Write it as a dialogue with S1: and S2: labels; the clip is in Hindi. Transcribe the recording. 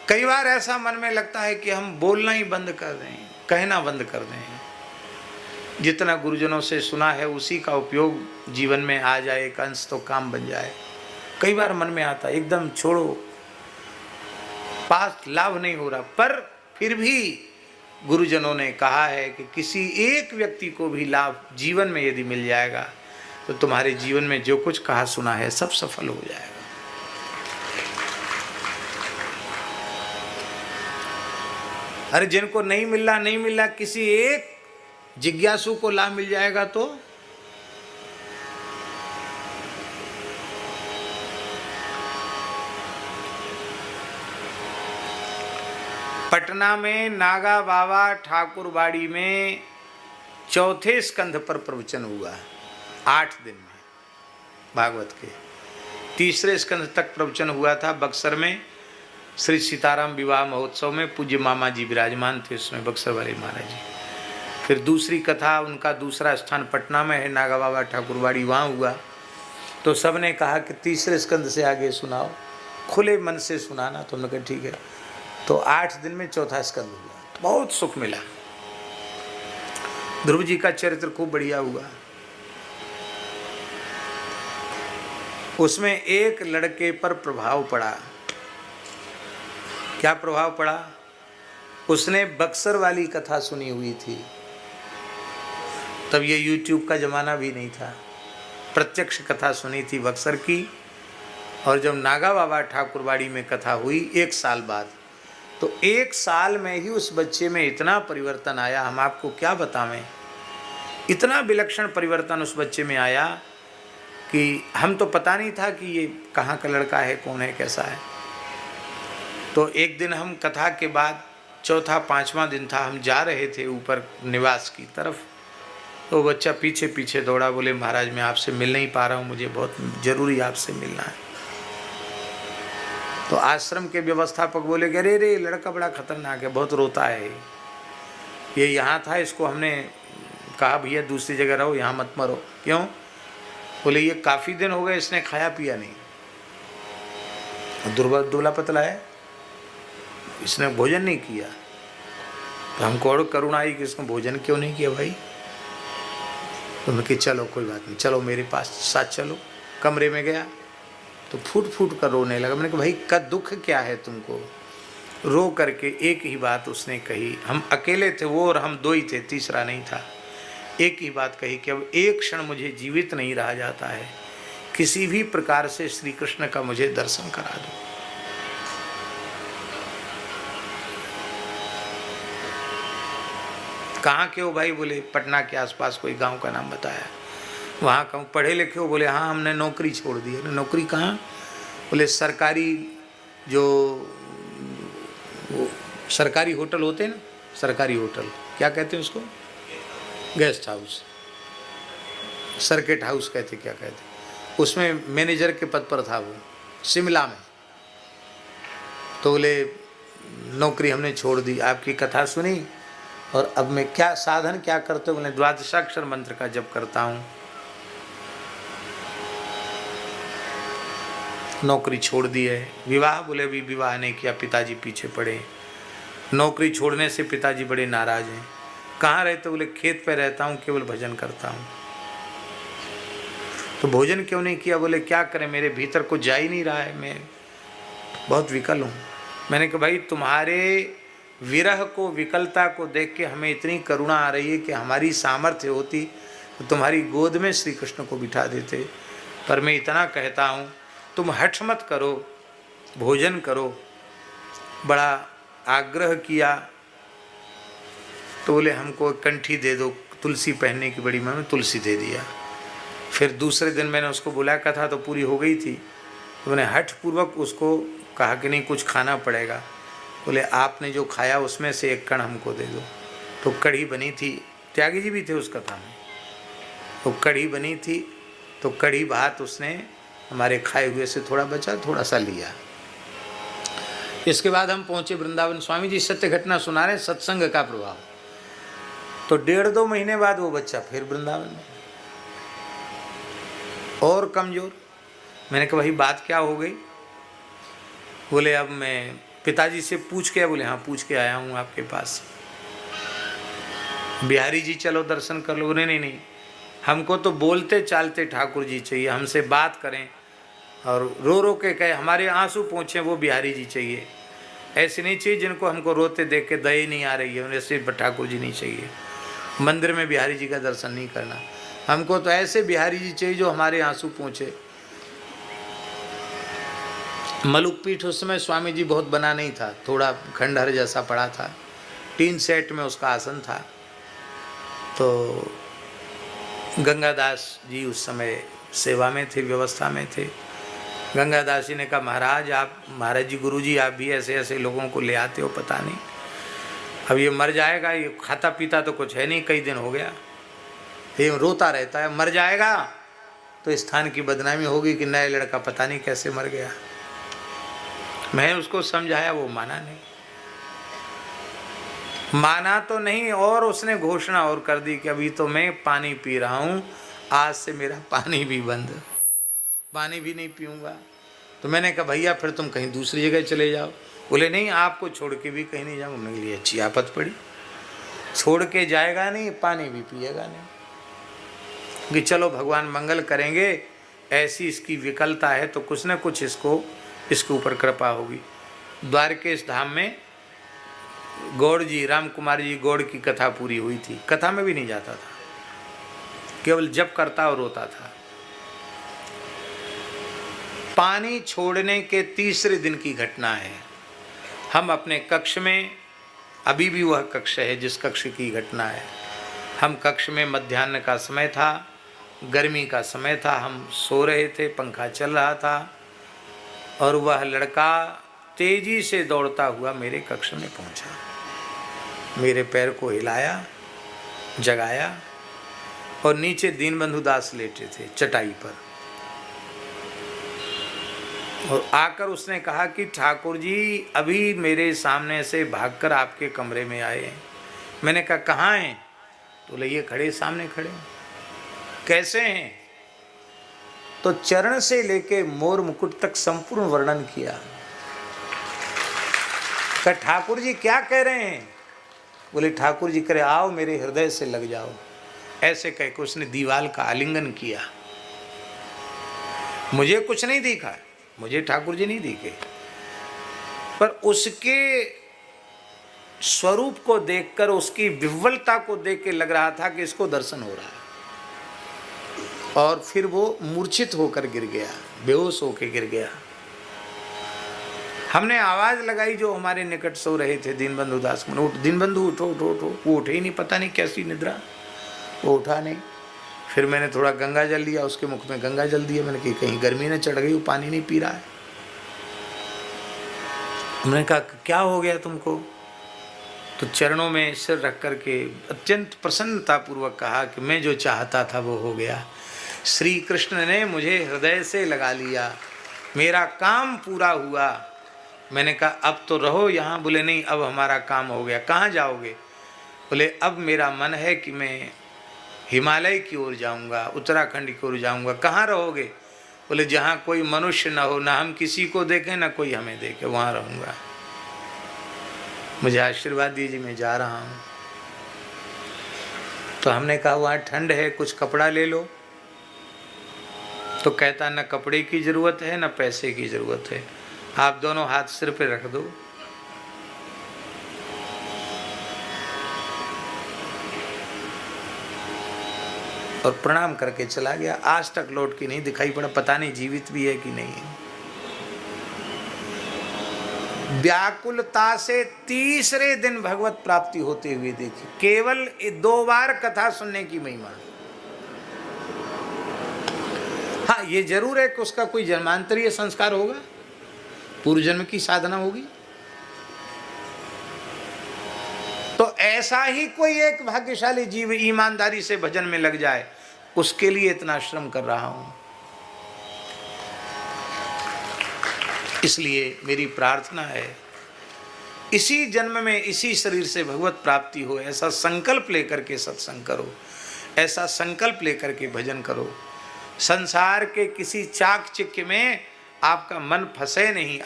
S1: कई बार ऐसा मन में लगता है कि हम बोलना ही बंद कर दें, कहना बंद कर दें। जितना गुरुजनों से सुना है उसी का उपयोग जीवन में आ जाए, एक अंश तो काम बन जाए। कई बार मन में आता एकदम छोड़ो, पास लाभ नहीं हो रहा, पर फिर भी गुरुजनों ने कहा है कि किसी एक व्यक्ति को भी लाभ जीवन में यदि मिल जाएगा तो तुम्हारे जीवन में जो कुछ कहा सुना है सब सफल हो जाएगा। अरे जिनको नहीं मिल रहा, किसी एक जिज्ञासु को लाभ मिल जाएगा तो पटना में नागा बाबा ठाकुरबाड़ी में चौथे स्कंध पर प्रवचन हुआ 8 दिन में। भागवत के तीसरे स्कंध तक प्रवचन हुआ था बक्सर में, श्री सीताराम विवाह महोत्सव में। पूज्य मामा जी विराजमान थे उसमें, बक्सर वाले महाराज जी। फिर दूसरी कथा, उनका दूसरा स्थान पटना में है, नागा बाबा ठाकुरबाड़ी, वहाँ हुआ। तो सब ने कहा कि तीसरे स्कंद से आगे सुनाओ, खुले मन से सुनाना। तो हमने कहा ठीक है। तो 8 दिन में चौथा स्कंद हुआ, तो बहुत सुख मिला। ध्रुव जी का चरित्र खूब बढ़िया हुआ। उसमें एक लड़के पर प्रभाव पड़ा। क्या प्रभाव पड़ा? उसने बक्सर वाली कथा सुनी हुई थी। तब ये YouTube का ज़माना भी नहीं था। प्रत्यक्ष कथा सुनी थी बक्सर की। और जब नागा बाबा ठाकुरबाड़ी में कथा हुई 1 साल बाद, तो 1 साल में ही उस बच्चे में इतना परिवर्तन आया, हम आपको क्या बतावें। इतना विलक्षण परिवर्तन उस बच्चे में आया कि हम तो पता नहीं था कि ये कहाँ का लड़का है, कौन है, कैसा है। तो एक दिन हम कथा के बाद, चौथा 5वां दिन था, हम जा रहे थे ऊपर निवास की तरफ। तो बच्चा पीछे पीछे दौड़ा, बोले महाराज मैं आपसे मिल नहीं पा रहा हूँ, मुझे बहुत ज़रूरी आपसे मिलना है। तो आश्रम के व्यवस्थापक बोले कि अरे रे लड़का बड़ा खतरनाक है, बहुत रोता है, ये यहाँ था, इसको हमने कहा भैया दूसरी जगह रहो, यहाँ मत मरो। क्यों? बोले ये काफ़ी दिन हो गए इसने खाया पिया नहीं, दुबला पतला है, इसने भोजन नहीं किया। तो हमको और करुणा आई कि इसने भोजन क्यों नहीं किया भाई। तो मैं कि चलो कोई बात नहीं, चलो मेरे पास साथ चलो। कमरे में गया तो फूट फूट कर रोने लगा। मैंने कहा भाई का दुख क्या है तुमको? रो करके एक ही बात उसने कही, हम अकेले थे वो और हम 2 ही थे, तीसरा नहीं था। एक ही बात कही कि अब एक क्षण मुझे जीवित नहीं रहा जाता है, किसी भी प्रकार से श्री कृष्ण का मुझे दर्शन करा दो। कहाँ के हो भाई? बोले पटना के आसपास कोई गांव का नाम बताया। वहाँ कहूँ पढ़े लिखे हो? बोले हाँ हमने नौकरी छोड़ दी है। नौकरी कहाँ? बोले सरकारी, जो वो सरकारी होटल होते हैं ना, सरकारी होटल क्या कहते हैं उसको? गेस्ट हाउस, सर्किट हाउस कहते, क्या कहते, उसमें मैनेजर के पद पर था वो, शिमला में। तो बोले नौकरी हमने छोड़ दी, आपकी कथा सुनी और अब मैं क्या साधन क्या करते हो? बोले द्वादशाक्षर मंत्र का जप करता हूँ। नौकरी छोड़ दी है। विवाह? बोले अभी विवाह नहीं किया, पिताजी पीछे पड़े। नौकरी छोड़ने से पिताजी बड़े नाराज हैं। कहाँ रहते? बोले खेत पे रहता हूँ, केवल भजन करता हूँ। तो भोजन क्यों नहीं किया? बोले क्या करें, मेरे भीतर कुछ जा ही नहीं रहा है, मैं बहुत विकल हूँ। मैंने कहा भाई तुम्हारे विरह को, विकलता को देख के हमें इतनी करुणा आ रही है कि हमारी सामर्थ्य होती तो तुम्हारी गोद में श्री कृष्ण को बिठा देते। पर मैं इतना कहता हूँ तुम हठ मत करो, भोजन करो। बड़ा आग्रह किया तो बोले हमको कंठी दे दो, तुलसी पहनने की बड़ी मैंने तुलसी दे दिया। फिर दूसरे दिन मैंने उसको बुलाया, कथा तो पूरी हो गई थी, तो मैंने हठ पूर्वक उसको कहा कि नहीं कुछ खाना पड़ेगा। बोले आपने जो खाया उसमें से 1 कण हमको दे दो। तो कढ़ी बनी थी, त्यागी जी भी थे उस कथा में, तो कढ़ी बनी थी, तो कढ़ी भात उसने हमारे खाए हुए से थोड़ा बचा, थोड़ा सा लिया। इसके बाद हम पहुँचे वृंदावन। स्वामी जी सत्य घटना सुना रहे, सत्संग का प्रभाव। तो 1.5-2 महीने बाद वो बच्चा फिर वृंदावन में और कमज़ोर। मैंने कहा भाई बात क्या हो गई? बोले अब मैं पिताजी से पूछ के, बोले हाँ पूछ के आया हूँ आपके पास। बिहारी जी चलो दर्शन कर लो। नहीं नहीं नहीं, हमको तो बोलते चालते ठाकुर जी चाहिए, हमसे बात करें और रो रो के कहे, हमारे आंसू पहुँचे, वो बिहारी जी चाहिए। ऐसे नहीं चाहिए जिनको हमको रोते देख के दया नहीं आ रही है, उन्हें सिर्फ ठाकुर जी नहीं चाहिए। मंदिर में बिहारी जी का दर्शन नहीं करना, हमको तो ऐसे बिहारी जी चाहिए जो हमारे आंसू पहुँचे। मलुक पीठ उस समय स्वामी जी बहुत बना नहीं था, थोड़ा खंडहर जैसा पड़ा था, टीन सेट में उसका आसन था। तो गंगादास जी उस समय सेवा में थे, व्यवस्था में थे। गंगादास जी ने कहा, महाराज जी, गुरु जी, आप भी ऐसे ऐसे लोगों को ले आते हो, पता नहीं अब ये मर जाएगा, ये खाता पीता तो कुछ है नहीं, कई दिन हो गया, ये रोता रहता है, मर जाएगा तो स्थान की बदनामी होगी कि नया लड़का पता नहीं कैसे मर गया। मैं उसको समझाया, वो माना नहीं, माना तो नहीं, और उसने घोषणा और कर दी कि अभी तो मैं पानी पी रहा हूँ, आज से मेरा पानी भी बंद, पानी भी नहीं पीऊँगा। तो मैंने कहा भैया फिर तुम कहीं दूसरी जगह चले जाओ। बोले नहीं, आपको छोड़ के भी कहीं नहीं जाऊँगा। मेरे लिए अच्छी आफत पड़ी, छोड़ के जाएगा नहीं, पानी भी पिएगा नहीं, कि चलो भगवान मंगल करेंगे, ऐसी इसकी विकलता है तो कुछ न कुछ इसके ऊपर कृपा होगी। द्वारकेश धाम में गौड़ जी, राम कुमार जी गौड़ की कथा पूरी हुई थी। कथा में भी नहीं जाता था, केवल जप करता और रोता था। पानी छोड़ने के तीसरे दिन की घटना है। हम अपने कक्ष में, अभी भी वह कक्ष है जिस कक्ष की घटना है, हम कक्ष में, मध्याह्न का समय था, गर्मी का समय था, हम सो रहे थे, पंखा चल रहा था, और वह लड़का तेजी से दौड़ता हुआ मेरे कक्ष में पहुंचा, मेरे पैर को हिलाया, जगाया, और नीचे दीनबंधु दास लेटे थे चटाई पर, और आकर उसने कहा कि ठाकुर जी अभी मेरे सामने से भागकर आपके कमरे में आए हैं। मैंने कहा कहाँ हैं? तो बोले ये खड़े, सामने खड़े। कैसे हैं? तो चरण से लेके मोर मुकुट तक संपूर्ण वर्णन किया। कहा ठाकुर जी क्या कह रहे हैं? बोले ठाकुर जी करे आओ मेरे हृदय से लग जाओ। ऐसे कह के उसने दीवाल का आलिंगन किया। मुझे कुछ नहीं दिखा, मुझे ठाकुर जी नहीं दिखे, पर उसके स्वरूप को देखकर, उसकी विह्वलता को देख के लग रहा था कि इसको दर्शन हो रहा है। और फिर वो मूर्छित होकर गिर गया, बेहोश होकर गिर गया। हमने आवाज लगाई, जो हमारे निकट सो रहे थे, दीनबंधु दास को, उठ दीनबंधु, उठो उठो उठो। वो उठे ही नहीं, पता नहीं कैसी निद्रा, वो उठा नहीं। फिर मैंने थोड़ा गंगा जल लिया, उसके मुख में गंगा जल दिया। मैंने कहा कहीं गर्मी न चढ़ गई, वो पानी नहीं पी रहा है। मैंने कहा क्या हो गया तुमको? तो चरणों में सिर रख करके अत्यंत प्रसन्नतापूर्वक कहा कि मैं जो चाहता था वो हो गया। श्री कृष्ण ने मुझे हृदय से लगा लिया, मेरा काम पूरा हुआ। मैंने कहा अब तो रहो यहाँ। बोले नहीं, अब हमारा काम हो गया। कहाँ जाओगे? बोले अब मेरा मन है कि मैं हिमालय की ओर जाऊँगा, उत्तराखंड की ओर जाऊँगा। कहाँ रहोगे? बोले जहाँ कोई मनुष्य न हो, ना हम किसी को देखें ना कोई हमें देखे, वहाँ रहूँगा। मुझे आशीर्वाद दीजिए, मैं जा रहा हूँ। तो हमने कहा वहाँ ठंड है, कुछ कपड़ा ले लो। तो कहता न कपड़े की ज़रूरत है न पैसे की ज़रूरत है, आप दोनों हाथ सिर पे रख दो। और प्रणाम करके चला गया। आज तक लौट के नहीं दिखाई पड़ा, पता नहीं जीवित भी है कि नहीं है। व्याकुलता से तीसरे दिन भगवत प्राप्ति होते हुए देखी। केवल 2 बार कथा सुनने की महिमा। हाँ ये जरूर है कि उसका कोई जन्मांतरीय संस्कार होगा, पूर्व जन्म की साधना होगी। तो ऐसा ही कोई एक भाग्यशाली जीव ईमानदारी से भजन में लग जाए, उसके लिए इतना श्रम कर रहा हूं। इसलिए मेरी प्रार्थना है इसी जन्म में इसी शरीर से भगवत प्राप्ति हो, ऐसा संकल्प लेकर के सत्संग करो, ऐसा संकल्प लेकर के भजन करो। संसार के किसी चाकचिक्य में आपका मन फंसे नहीं।